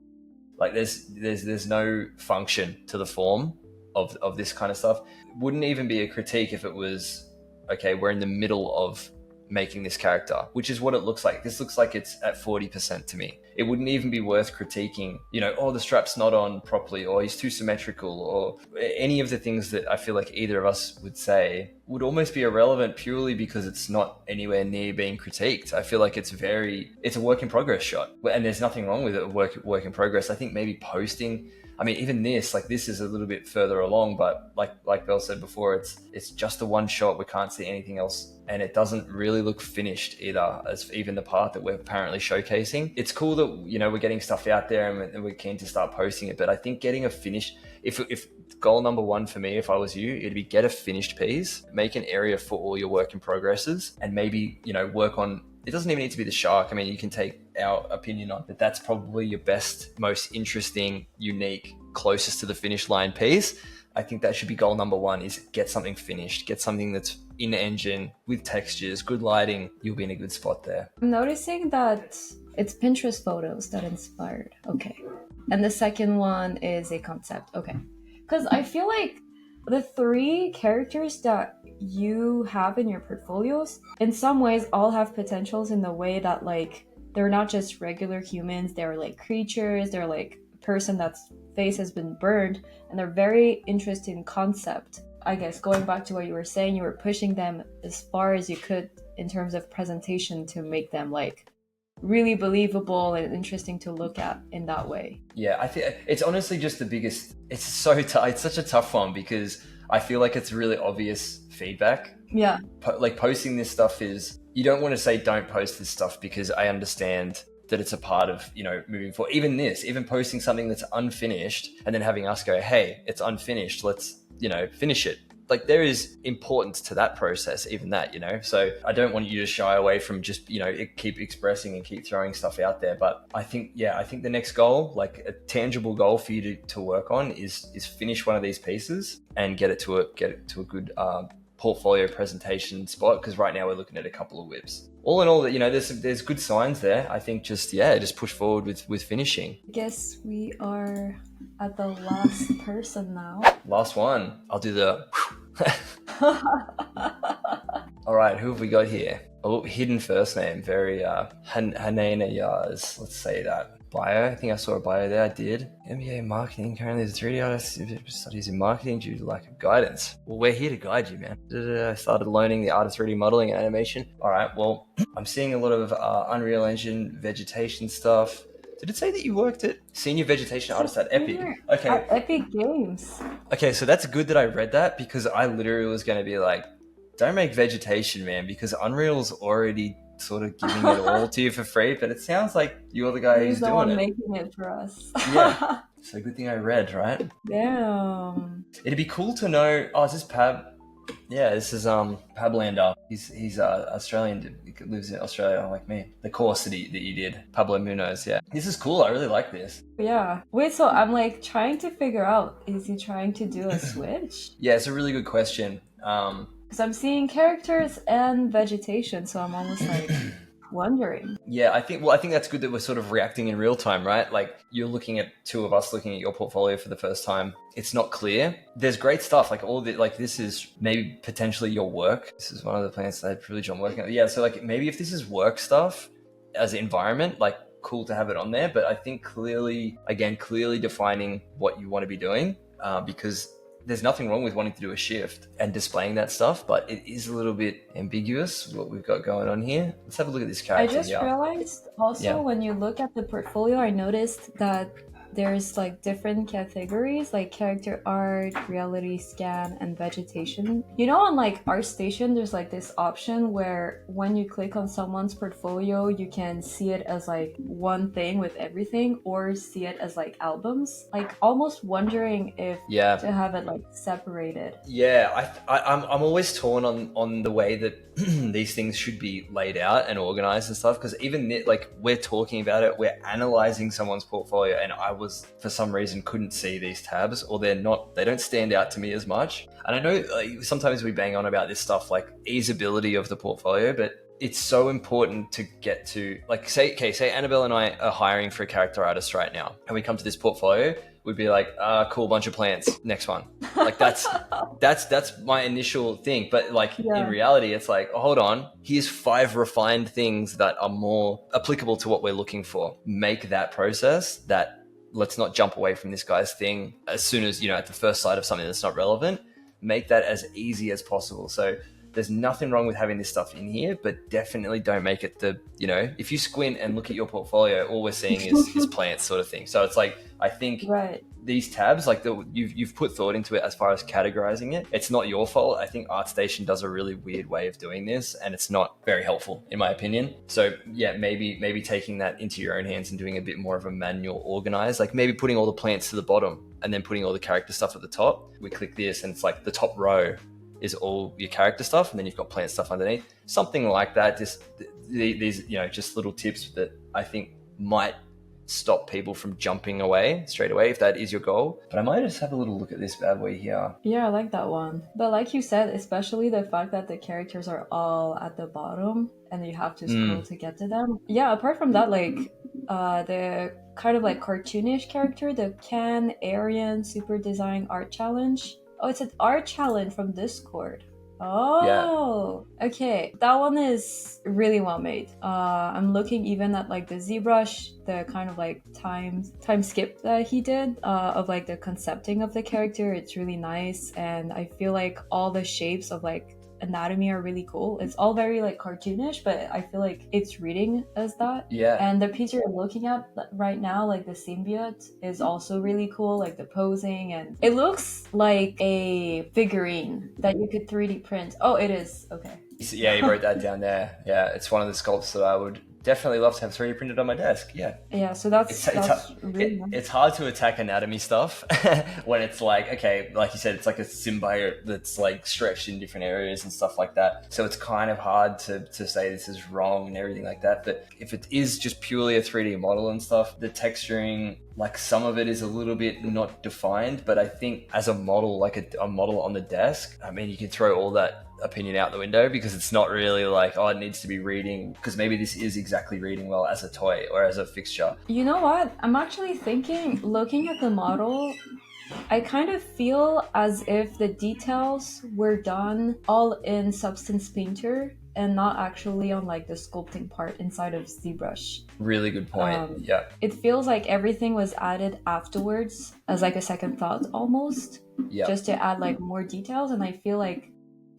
like there's no function to the form of this kind of stuff. Wouldn't even be a critique if it was, okay, we're in the middle of making this character, which is what it looks like. This looks like it's at 40% to me. It wouldn't even be worth critiquing, you know, oh, the strap's not on properly, or he's too symmetrical, or any of the things that I feel like either of us would say would almost be irrelevant purely because it's not anywhere near being critiqued. I feel like it's a work in progress shot, and there's nothing wrong with it, work in progress. I think maybe posting, I mean, even this is a little bit further along, but like Belle said before, it's just the one shot. We can't see anything else, and it doesn't really look finished either, as even the part that we're apparently showcasing. It's cool that, you know, we're getting stuff out there and we're keen to start posting it, but I think getting a finished, if goal number one for me, if I was you, it'd be get a finished piece, make an area for all your work in progresses, and maybe, you know, work on, it doesn't even need to be the shark. I mean, you can take our opinion on that. That's probably your best, most interesting, unique, closest to the finish line piece. I think that should be goal number one, is get something finished, get something that's in engine with textures, good lighting. You'll be in a good spot there. I'm noticing that it's Pinterest photos that inspired. Okay. And the second one is a concept. Okay. Because I feel like the three characters that you have in your portfolios, in some ways, all have potentials in the way that, like, they're not just regular humans, they're like creatures, they're like a person that's face has been burned, and they're very interesting concept. I guess going back to what you were saying, you were pushing them as far as you could in terms of presentation to make them like really believable and interesting to look at in that way. Yeah, I think it's honestly just the biggest, it's such a tough one, because I feel like it's really obvious feedback. Yeah. Like posting this stuff is, you don't want to say don't post this stuff, because I understand that it's a part of, you know, moving forward. Even posting something that's unfinished and then having us go, hey, it's unfinished, let's, you know, finish it. Like there is importance to that process, even that, you know. So I don't want you to shy away from just, you know, keep expressing and keep throwing stuff out there. But I think the next goal, like a tangible goal for you to work on, is finish one of these pieces and get it to a good portfolio presentation spot. Because right now we're looking at a couple of whips. All in all, you know, there's good signs there. I think just push forward with finishing. I guess we are at the last person now. Last one. I'll do the. All right, who have we got here? Oh, hidden first name. Very Hunain Ayaz. Let's say that. Bio. I think I saw a bio there. I did. MBA in marketing. Currently as a 3D artist. Studies in marketing due to lack of guidance. Well, we're here to guide you, man. I started learning the art of 3D modeling and animation. All right. Well, I'm seeing a lot of Unreal Engine vegetation stuff. Did it say that you worked at senior vegetation artist at Epic? Okay. At Epic Games. Okay, so that's good that I read that, because I literally was going to be like, don't make vegetation, man, because Unreal's already sort of giving it all to you for free. But it sounds like you're the guy who's the doing one it. making it for us. Yeah. So good thing I read, right? Damn. It'd be cool to know. Oh, is this Pab? Yeah, this is Pablander. He's Australian. He lives in Australia like me. The course that you did, Pablo Munoz. Yeah, this is cool. I really like this. Yeah. Wait, so I'm like trying to figure out, is he trying to do a switch? Yeah, it's a really good question. Because I'm seeing characters and vegetation, so I'm almost like wondering. Yeah, I think that's good that we're sort of reacting in real time, right? Like you're looking at two of us looking at your portfolio for the first time. It's not clear. There's great stuff, like all the like this is maybe potentially your work. This is one of the plants that I had privilege on working on. Yeah, so like maybe if this is work stuff as an environment, like cool to have it on there. But I think clearly, again, clearly defining what you want to be doing, because there's nothing wrong with wanting to do a shift and displaying that stuff, but it is a little bit ambiguous what we've got going on here. Let's have a look at this I character just here. realized also Yeah. when you look at the portfolio, I noticed that there's like different categories like character art, reality scan, and vegetation. You know, on like ArtStation, there's like this option where when you click on someone's portfolio, you can see it as like one thing with everything or see it as like albums. Like almost wondering if Yeah. to have it like separated. Yeah, I'm always torn on the way that these things should be laid out and organized and stuff. Because even like we're talking about it, we're analyzing someone's portfolio, and I was for some reason couldn't see these tabs, or they don't stand out to me as much. And I know like, sometimes we bang on about this stuff like easeability of the portfolio, but it's so important to get to like say Annabelle and I are hiring for a character artist right now, and we come to this portfolio, we'd be like, cool, bunch of plants, next one. Like that's my initial thing. But like in Yeah. reality, it's like, oh, hold on, here's 5 refined things that are more applicable to what we're looking for. Make that process that let's not jump away from this guy's thing as soon as, at the first sight of something that's not relevant. Make that as easy as possible. So there's nothing wrong with having this stuff in here, but definitely don't make it if you squint and look at your portfolio, all we're seeing is plants sort of thing. So it's like, I think Right. these tabs, like you've put thought into it as far as categorizing it. It's not your fault. I think ArtStation does a really weird way of doing this, and it's not very helpful in my opinion. So yeah, maybe taking that into your own hands and doing a bit more of a manual organize, like maybe putting all the plants to the bottom and then putting all the character stuff at the top. We click this and it's like the top row is all your character stuff, and then you've got plant stuff underneath, something like that. Just these just little tips that I think might stop people from jumping away straight away if that is your goal. But I might just have a little look at this bad boy here. Yeah, I like that one. But like you said, especially the fact that the characters are all at the bottom and you have to scroll to get to them. Yeah, apart from that, like the kind of like cartoonish character, the Can Aryan Super Design Art Challenge. Oh, it's an art challenge from Discord. Oh, okay. That one is really well made. I'm looking even at like the ZBrush, the kind of like time skip that he did of like the concepting of the character. It's really nice, and I feel like all the shapes of like anatomy are really cool. It's all very like cartoonish, but I feel like it's reading as that. Yeah. And the piece you're looking at right now, like the symbiote, is also really cool, like the posing, and it looks like a figurine that you could 3D print. Oh, it is. Okay. Yeah, you wrote that down there. Yeah, it's one of the sculpts that I would definitely love to have 3D printed on my desk. Yeah. Yeah, so that's really nice. It's hard to attack anatomy stuff when it's like, okay, like you said, it's like a symbiote that's like stretched in different areas and stuff like that. So it's kind of hard to say this is wrong and everything like that. But if it is just purely a 3D model and stuff, the texturing, like some of it is a little bit not defined. But I think as a model, like a model on the desk, I mean, you can throw all that opinion out the window because it's not really like, oh, it needs to be reading, because maybe this is exactly reading well as a toy or as a fixture. You know what? I'm actually thinking, looking at the model, I kind of feel as if the details were done all in Substance Painter and not actually on like the sculpting part inside of ZBrush. Really good point. Yeah. It feels like everything was added afterwards as like a second thought almost, just to add like more details. And I feel like,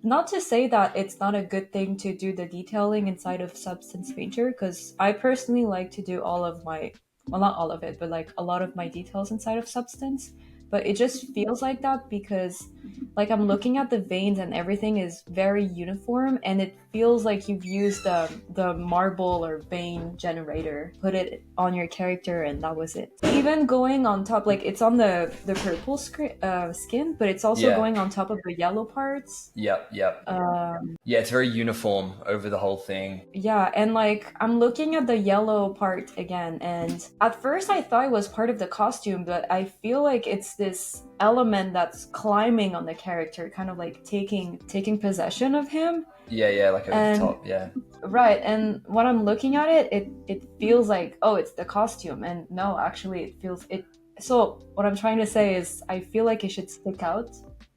not to say that it's not a good thing to do the detailing inside of Substance Painter, because I personally like to do all of my, well, not all of it, but like a lot of my details inside of Substance. But it just feels like that because like I'm looking at the veins and everything is very uniform, and it feels like you've used the marble or vein generator, put it on your character, and that was it. Even going on top, like it's on the purple skin, but it's also Yeah. going on top of the yellow parts. Yep. Yeah, it's very uniform over the whole thing. Yeah, and like I'm looking at the yellow part again, and at first I thought it was part of the costume, but I feel like it's this element that's climbing on the character, kind of like taking possession of him. Yeah, like over the And top, yeah. right, and when I'm looking at it, it feels like, oh, it's the costume, and no, actually it feels it. So what I'm trying to say is I feel like it should stick out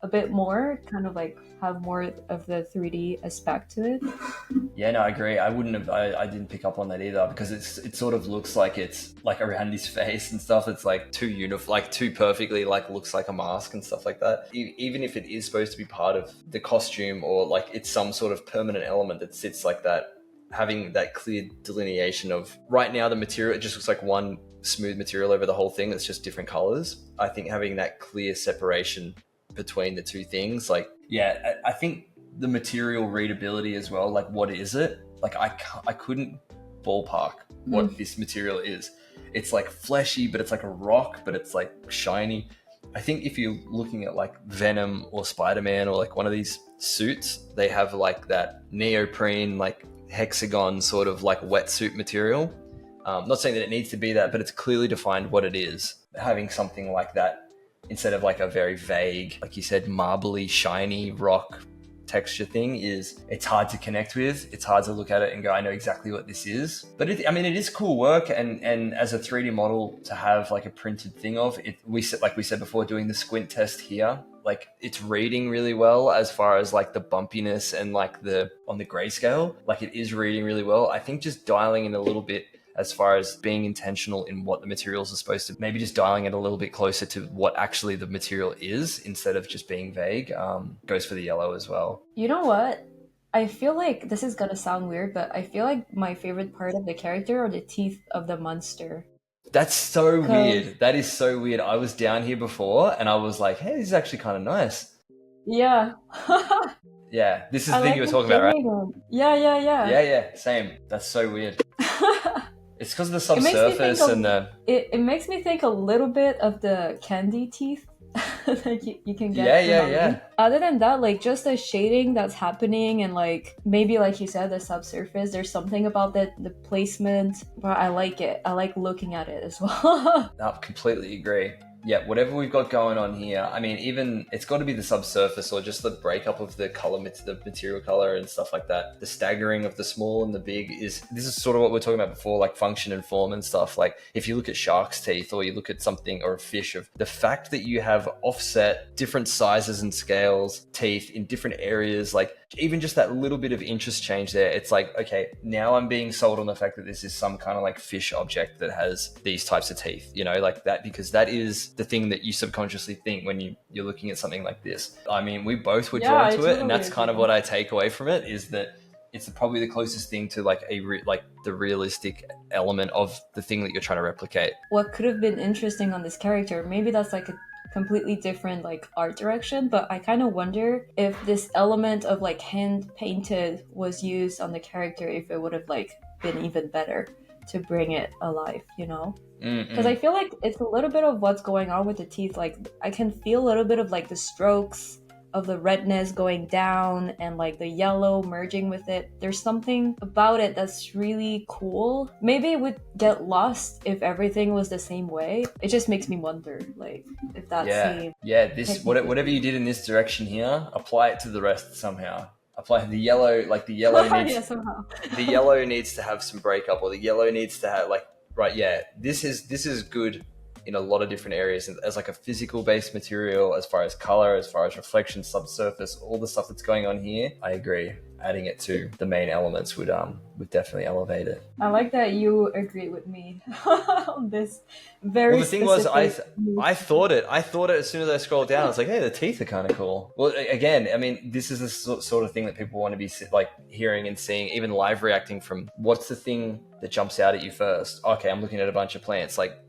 a bit more, kind of like have more of the 3D aspect to it. Yeah, no, I agree. I didn't pick up on that either because it sort of looks like it's like around his face and stuff. It's like too perfectly, like looks like a mask and stuff like that. Even if it is supposed to be part of the costume or like it's some sort of permanent element that sits like that, having that clear delineation of right now the material, it just looks like one smooth material over the whole thing that's just different colors. I think having that clear separation between the two things, like, yeah, I think the material readability as well, like what is it, like I couldn't ballpark what this material is. It's like fleshy, but it's like a rock, but it's like shiny. I think if you're looking at like Venom or Spider-Man or like one of these suits, they have like that neoprene like hexagon sort of like wetsuit material. Not saying that it needs to be that, but it's clearly defined what it is. Having something like that instead of like a very vague, like you said, marbly, shiny rock texture thing, it's hard to connect with. It's hard to look at it and go, I know exactly what this is. But it is cool work, and as a 3D model to have like a printed thing of it, like we said before, doing the squint test here, like it's reading really well as far as like the bumpiness and like on the grayscale, like it is reading really well. I think just dialing in a little bit as far as being intentional in what the materials are supposed to, maybe just dialing it a little bit closer to what actually the material is instead of just being vague, goes for the yellow as well. You know what? I feel like this is gonna sound weird, but I feel like my favorite part of the character are the teeth of the monster. That's so 'Cause weird. That is so weird. I was down here before and I was like, hey, this is actually kind of nice. yeah. Yeah, this is I the thing like you were the talking about, right? feeling. Yeah. Yeah, same. That's so weird. It's because of the It makes me think subsurface and the... it makes me think a little bit of the candy teeth that you can get from Amelie. Yeah. Other than that, like just the shading that's happening and like maybe like you said, the subsurface, there's something about the placement, but I like it. I like looking at it as well. No, completely agree. Yeah, whatever we've got going on here, I mean, even it's got to be the subsurface or just the breakup of the color, the material color and stuff like that. The staggering of the small and the big this is sort of what we are talking about before, like function and form and stuff. Like if you look at shark's teeth or you look at something or a fish, of the fact that you have offset different sizes and scales, teeth in different areas, like even just that little bit of interest change there, it's like, okay, now I'm being sold on the fact that this is some kind of like fish object that has these types of teeth, like that, because that is the thing that you subconsciously think when you're looking at something like this. I mean, we both were drawn to it, and that's kind of what I take away from it, is that it's probably the closest thing to like the realistic element of the thing that you're trying to replicate. What could have been interesting on this character, maybe that's like a completely different like art direction, but I kind of wonder if this element of like hand painted was used on the character, if it would have like been even better to bring it alive, because I feel like it's a little bit of what's going on with the teeth. Like I can feel a little bit of like the strokes of the redness going down and like the yellow merging with it. There's something about it that's really cool. Maybe it would get lost if everything was the same way. It just makes me wonder, like, if that same... This whatever you did in this direction here, apply it to the rest somehow. Apply the yellow, like the yellow needs somehow. The yellow needs to have some breakup, or the yellow needs to have like, right, yeah, this is good in a lot of different areas as like a physical based material, as far as color, as far as reflection, subsurface, all the stuff that's going on here. I agree. Adding it to the main elements would definitely elevate it. I like that you agree with me on this very. Well, the thing was, I thought it as soon as I scrolled down. I was like, hey, the teeth are kind of cool. Well, again, I mean, this is the sort of thing that people want to be like hearing and seeing, even live reacting from. What's the thing that jumps out at you first? Okay, I'm looking at a bunch of plants. Like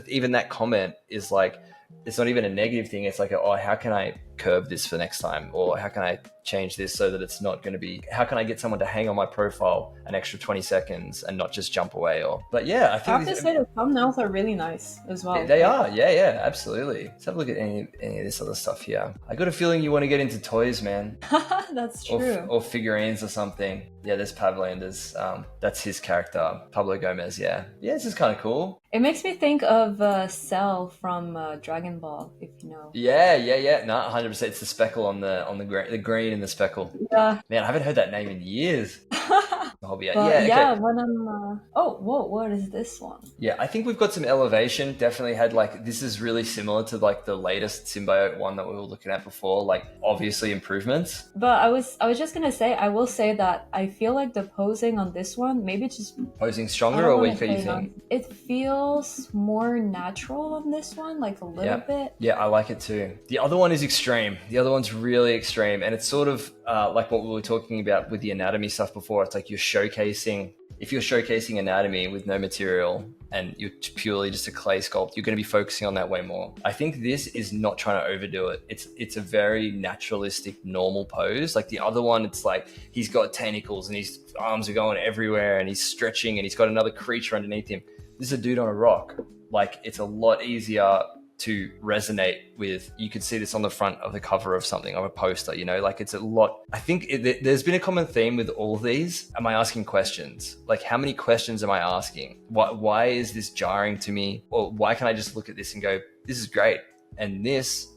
even that comment is like, it's not even a negative thing. It's like, oh, how can I curve this for next time? Or how can I change this so that it's not going to be, how can I get someone to hang on my profile an extra 20 seconds and not just jump away? Or, but yeah, I I think have to say the thumbnails are really nice as well. they are. Yeah, absolutely. Let's have a look at any of this other stuff here. I got a feeling you want to get into toys, man. That's true. Or figurines or something. Yeah, there's Pavlanders. That's his character, Pablo Gomez. Yeah, this is kind of cool. It makes me think of Cell from Dragon Ball, if you know. Yeah. No, 100%. It's the speckle on the green in the speckle. Yeah. Man, I haven't heard that name in years. Hobby. Okay. When I'm oh, whoa, what is this one? Yeah, I think we've got some elevation. Definitely had like, this is really similar to like the latest symbiote one that we were looking at before, like obviously improvements. But I was just gonna say, I will say that I feel like the posing on this one, maybe it's just posing stronger or weaker, you think? It feels more natural on this one, like a little bit. Yeah, I like it too. The other one is extreme. The other one's really extreme, and it's sort of like what we were talking about with the anatomy stuff before. It's like if you're showcasing anatomy with no material and you're purely just a clay sculpt, you're going to be focusing on that way more. I think this is not trying to overdo it. It's a very naturalistic, normal pose. Like the other one, it's like he's got tentacles and his arms are going everywhere and he's stretching and he's got another creature underneath him. This is a dude on a rock. Like it's a lot easier to resonate with. You could see this on the front of the cover of something, of a poster, you know, like it's a lot. I think there's been a common theme with all of these. Am I asking questions? Like how many questions am I asking? Why is this jarring to me? Or why can't I just look at this and go, this is great? And this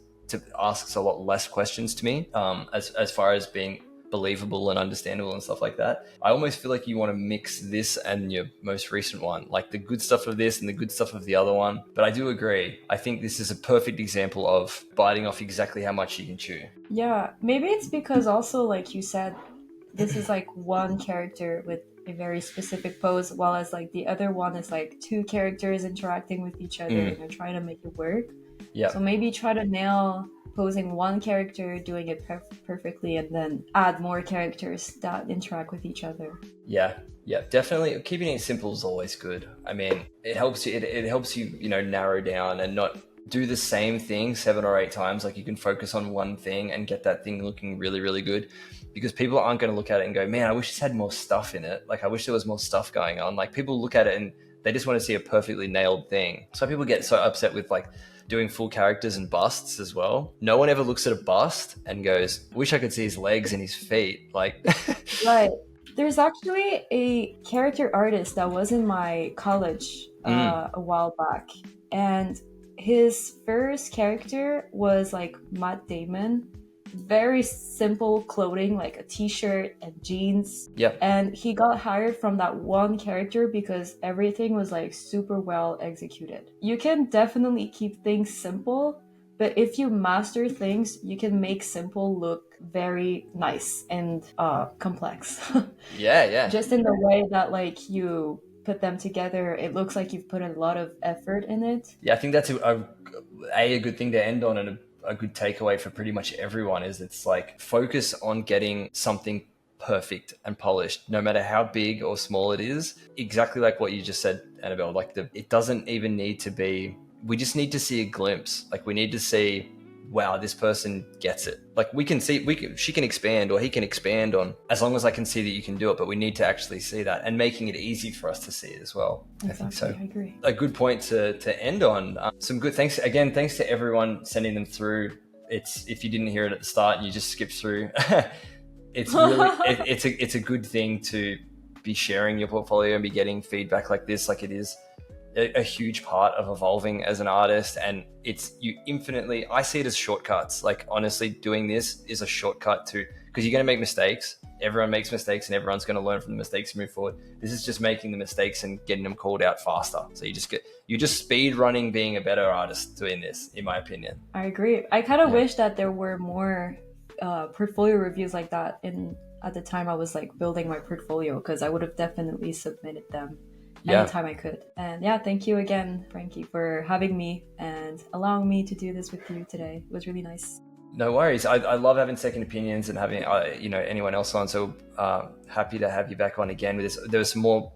asks a lot less questions to me, as far as being believable and understandable and stuff like that. I almost feel like you want to mix this and your most recent one, like the good stuff of this and the good stuff of the other one. But I do agree. I think this is a perfect example of biting off exactly how much you can chew. Yeah, maybe it's because also, like you said, this is like one character with a very specific pose, while as like the other one is like two characters interacting with each other and they're trying to make it work. Yeah. So maybe try to nail posing one character, doing it perfectly, and then add more characters that interact with each other. Yeah, definitely. Keeping it simple is always good. I mean, it helps you. It helps you, narrow down and not do the same thing 7 or 8 times. Like you can focus on one thing and get that thing looking really, really good. Because people aren't going to look at it and go, man, I wish this had more stuff in it. Like I wish there was more stuff going on. Like people look at it and they just want to see a perfectly nailed thing. So people get so upset with like doing full characters and busts as well. No one ever looks at a bust and goes, wish I could see his legs and his feet. Like, right. There's actually a character artist that was in my college a while back. And his first character was like Matt Damon. Very simple clothing, like a t-shirt and jeans. Yep. And he got hired from that one character because everything was like super well executed. You can definitely keep things simple, but if you master things, you can make simple look very nice and complex. Yeah. Just in the way that like you put them together, it looks like you've put a lot of effort in it. Yeah, I think that's a good thing to end on, and a good takeaway for pretty much everyone is it's like focus on getting something perfect and polished, no matter how big or small it is. Exactly like what you just said, Annabelle, like it doesn't even need to be, we just need to see a glimpse. Like we need to see, wow, this person gets it. Like she can expand or he can expand on, as long as I can see that you can do it, but we need to actually see that and making it easy for us to see it as well. Exactly, I think so. I agree. A good point to end on. Some good thanks to everyone sending them through. It's, if you didn't hear it at the start and you just skipped through, it's really, it's a good thing to be sharing your portfolio and be getting feedback like this. Like it is a huge part of evolving as an artist, and I see it as shortcuts. Like honestly, doing this is a shortcut to, because you're going to make mistakes. Everyone makes mistakes and everyone's going to learn from the mistakes and move forward. This is just making the mistakes and getting them called out faster. So you're just speed running being a better artist doing this, in my opinion. I agree. I kind of wish that there were more portfolio reviews like that at the time I was like building my portfolio, because I would have definitely submitted them anytime I could. And thank you again, Frankie, for having me and allowing me to do this with you today. It was really nice. No worries. I love having second opinions and having anyone else on. So happy to have you back on again with this. There's some more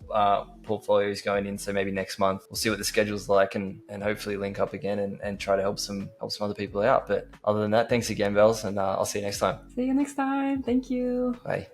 portfolios going in, so maybe next month we'll see what the schedule's like and hopefully link up again and try to help some other people out. But other than that, thanks again, Bells, and I'll see you next time. See you next time. Thank you. Bye.